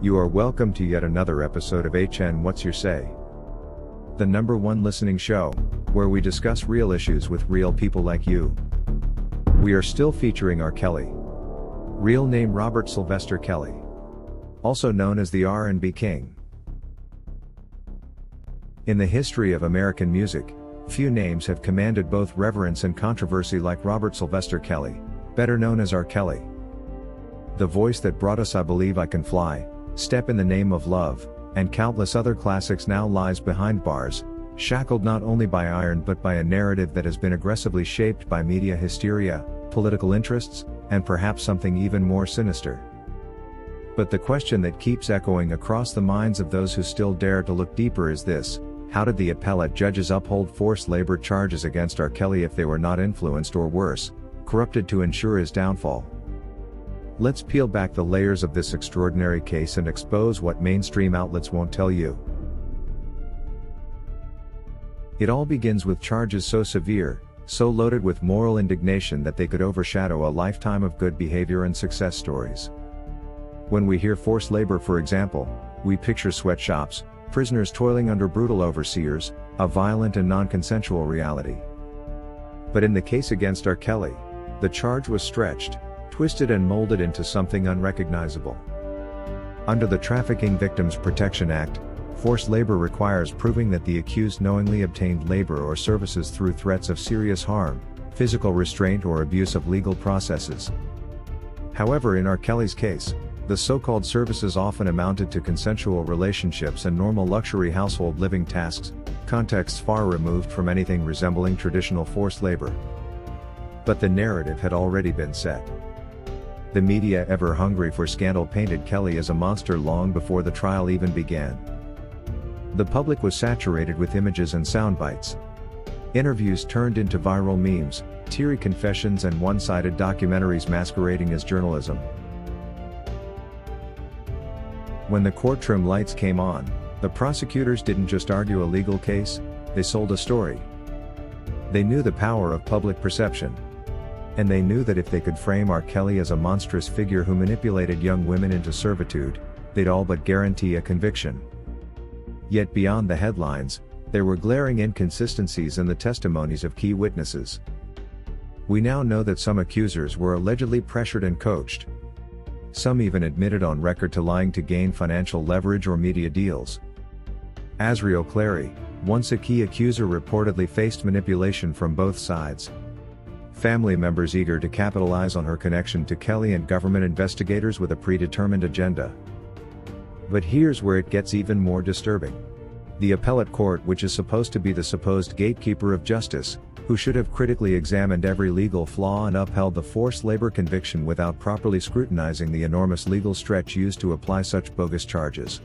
You are welcome to yet another episode of HN What's Your Say? The #1 listening show, where we discuss real issues with real people like you. We are still featuring R. Kelly. Real name Robert Sylvester Kelly. Also known as the R&B King. In the history of American music, few names have commanded both reverence and controversy like Robert Sylvester Kelly, better known as R. Kelly. The voice that brought us I Believe I Can Fly, Step in the Name of Love, and countless other classics now lies behind bars, shackled not only by iron but by a narrative that has been aggressively shaped by media hysteria, political interests, and perhaps something even more sinister. But the question that keeps echoing across the minds of those who still dare to look deeper is this: how did the appellate judges uphold forced labor charges against R. Kelly if they were not influenced or worse, corrupted to ensure his downfall? Let's peel back the layers of this extraordinary case and expose what mainstream outlets won't tell you. It all begins with charges so severe, so loaded with moral indignation that they could overshadow a lifetime of good behavior and success stories. When we hear forced labor, for example, we picture sweatshops, prisoners toiling under brutal overseers, a violent and non-consensual reality. But in the case against R. Kelly, the charge was stretched, twisted and molded into something unrecognizable. Under the Trafficking Victims Protection Act, forced labor requires proving that the accused knowingly obtained labor or services through threats of serious harm, physical restraint or abuse of legal processes. However, in R. Kelly's case, the so-called services often amounted to consensual relationships and normal luxury household living tasks, contexts far removed from anything resembling traditional forced labor. But the narrative had already been set. The media, ever hungry for scandal, painted Kelly as a monster long before the trial even began. The public was saturated with images and sound bites. Interviews turned into viral memes, teary confessions and one-sided documentaries masquerading as journalism. When the courtroom lights came on, the prosecutors didn't just argue a legal case, they sold a story. They knew the power of public perception. And they knew that if they could frame R. Kelly as a monstrous figure who manipulated young women into servitude, they'd all but guarantee a conviction. Yet beyond the headlines, there were glaring inconsistencies in the testimonies of key witnesses. We now know that some accusers were allegedly pressured and coached. Some even admitted on record to lying to gain financial leverage or media deals. Azriel Clary, once a key accuser, reportedly faced manipulation from both sides. Family members eager to capitalize on her connection to Kelly and government investigators with a predetermined agenda. But here's where it gets even more disturbing. The appellate court, which is supposed to be the supposed gatekeeper of justice, who should have critically examined every legal flaw and upheld the forced labor conviction without properly scrutinizing the enormous legal stretch used to apply such bogus charges.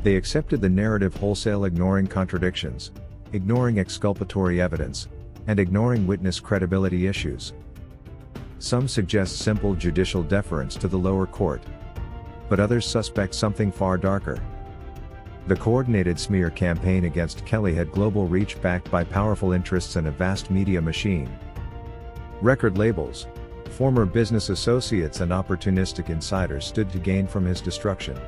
They accepted the narrative wholesale, ignoring contradictions, ignoring exculpatory evidence, and ignoring witness credibility issues. Some suggest simple judicial deference to the lower court. But others suspect something far darker. The coordinated smear campaign against Kelly had global reach, backed by powerful interests and a vast media machine. Record labels, former business associates and opportunistic insiders stood to gain from his destruction.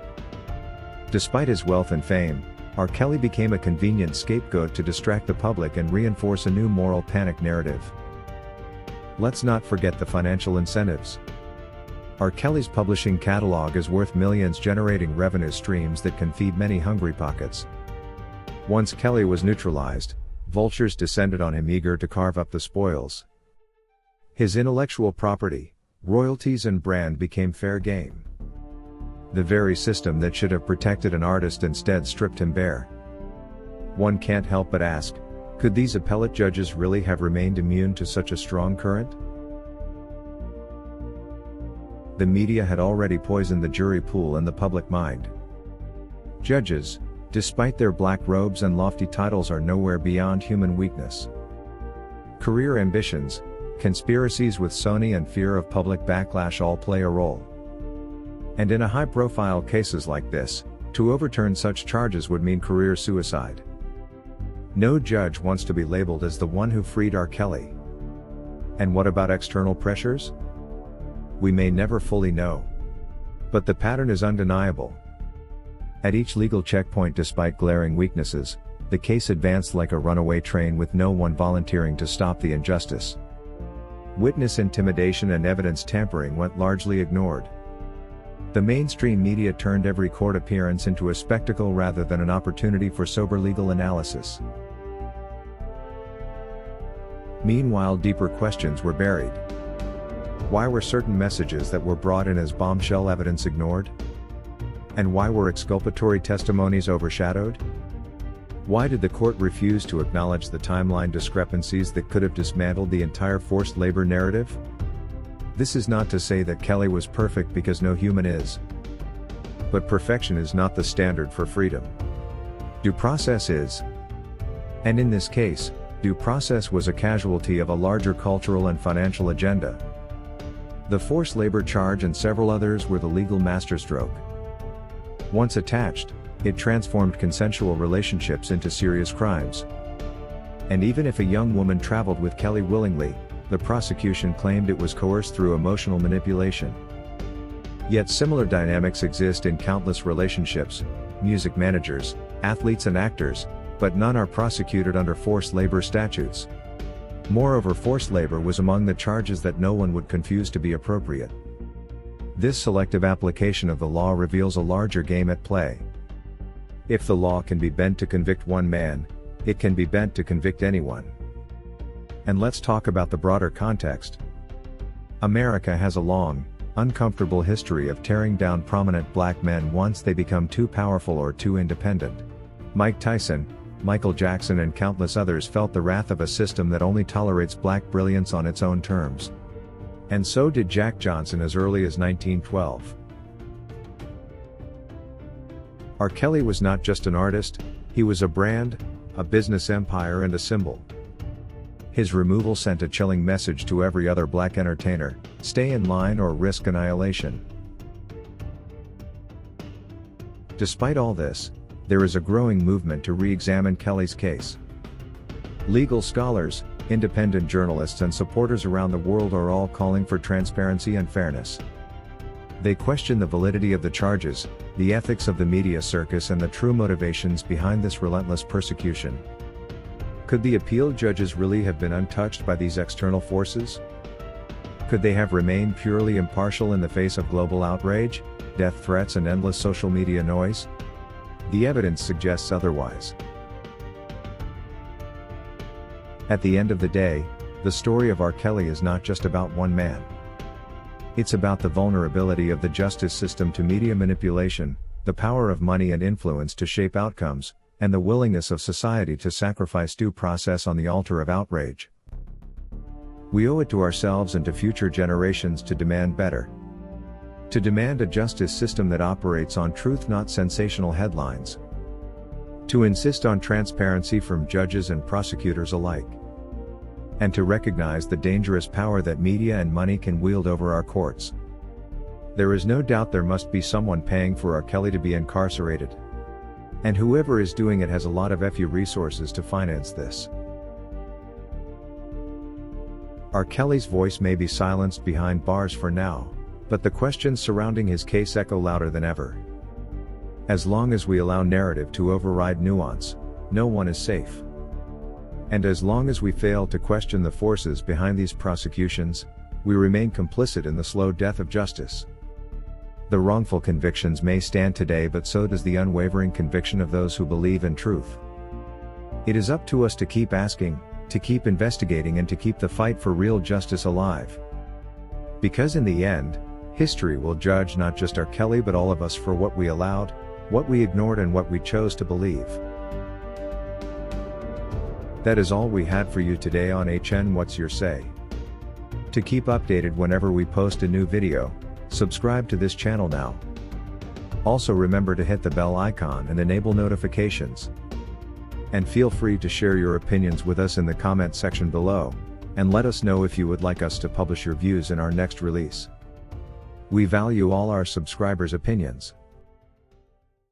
Despite his wealth and fame, R. Kelly became a convenient scapegoat to distract the public and reinforce a new moral panic narrative. Let's not forget the financial incentives. R. Kelly's publishing catalog is worth millions, generating revenue streams that can feed many hungry pockets. Once Kelly was neutralized, vultures descended on him, eager to carve up the spoils. His intellectual property, royalties and brand became fair game. The very system that should have protected an artist instead stripped him bare. One can't help but ask, could these appellate judges really have remained immune to such a strong current? The media had already poisoned the jury pool and the public mind. Judges, despite their black robes and lofty titles, are nowhere beyond human weakness. Career ambitions, conspiracies with Sony, and fear of public backlash all play a role. And in a high-profile cases like this, to overturn such charges would mean career suicide. No judge wants to be labeled as the one who freed R. Kelly. And what about external pressures? We may never fully know. But the pattern is undeniable. At each legal checkpoint, despite glaring weaknesses, the case advanced like a runaway train with no one volunteering to stop the injustice. Witness intimidation and evidence tampering went largely ignored. The mainstream media turned every court appearance into a spectacle rather than an opportunity for sober legal analysis. Meanwhile, deeper questions were buried. Why were certain messages that were brought in as bombshell evidence ignored? And why were exculpatory testimonies overshadowed? Why did the court refuse to acknowledge the timeline discrepancies that could have dismantled the entire forced labor narrative? This is not to say that Kelly was perfect, because no human is. But perfection is not the standard for freedom. Due process is. And in this case, due process was a casualty of a larger cultural and financial agenda. The forced labor charge and several others were the legal masterstroke. Once attached, it transformed consensual relationships into serious crimes. And even if a young woman traveled with Kelly willingly, the prosecution claimed it was coerced through emotional manipulation. Yet similar dynamics exist in countless relationships: music managers, athletes and actors, but none are prosecuted under forced labor statutes. Moreover, forced labor was among the charges that no one would confuse to be appropriate. This selective application of the law reveals a larger game at play. If the law can be bent to convict one man, it can be bent to convict anyone. And let's talk about the broader context. America has a long, uncomfortable history of tearing down prominent black men once they become too powerful or too independent. Mike Tyson, Michael Jackson and countless others felt the wrath of a system that only tolerates black brilliance on its own terms. And so did Jack Johnson as early as 1912. R. Kelly was not just an artist, he was a brand, a business empire and a symbol. His removal sent a chilling message to every other black entertainer: stay in line or risk annihilation. Despite all this, there is a growing movement to re-examine Kelly's case. Legal scholars, independent journalists and supporters around the world are all calling for transparency and fairness. They question the validity of the charges, the ethics of the media circus and the true motivations behind this relentless persecution. Could the appeal judges really have been untouched by these external forces? Could they have remained purely impartial in the face of global outrage, death threats and endless social media noise? The evidence suggests otherwise. At the end of the day, the story of R. Kelly is not just about one man. It's about the vulnerability of the justice system to media manipulation, the power of money and influence to shape outcomes, and the willingness of society to sacrifice due process on the altar of outrage. We owe it to ourselves and to future generations to demand better. To demand a justice system that operates on truth, not sensational headlines. To insist on transparency from judges and prosecutors alike. And to recognize the dangerous power that media and money can wield over our courts. There is no doubt there must be someone paying for R. Kelly to be incarcerated. And whoever is doing it has a lot of FU resources to finance this. R. Kelly's voice may be silenced behind bars for now, but the questions surrounding his case echo louder than ever. As long as we allow narrative to override nuance, no one is safe. And as long as we fail to question the forces behind these prosecutions, we remain complicit in the slow death of justice. The wrongful convictions may stand today, but so does the unwavering conviction of those who believe in truth. It is up to us to keep asking, to keep investigating and to keep the fight for real justice alive. Because in the end, history will judge not just R. Kelly but all of us for what we allowed, what we ignored and what we chose to believe. That is all we had for you today on HN What's Your Say? To keep updated whenever we post a new video, subscribe to this channel now. Also remember to hit the bell icon and enable notifications. And feel free to share your opinions with us in the comment section below, and let us know if you would like us to publish your views in our next release. We value all our subscribers' opinions.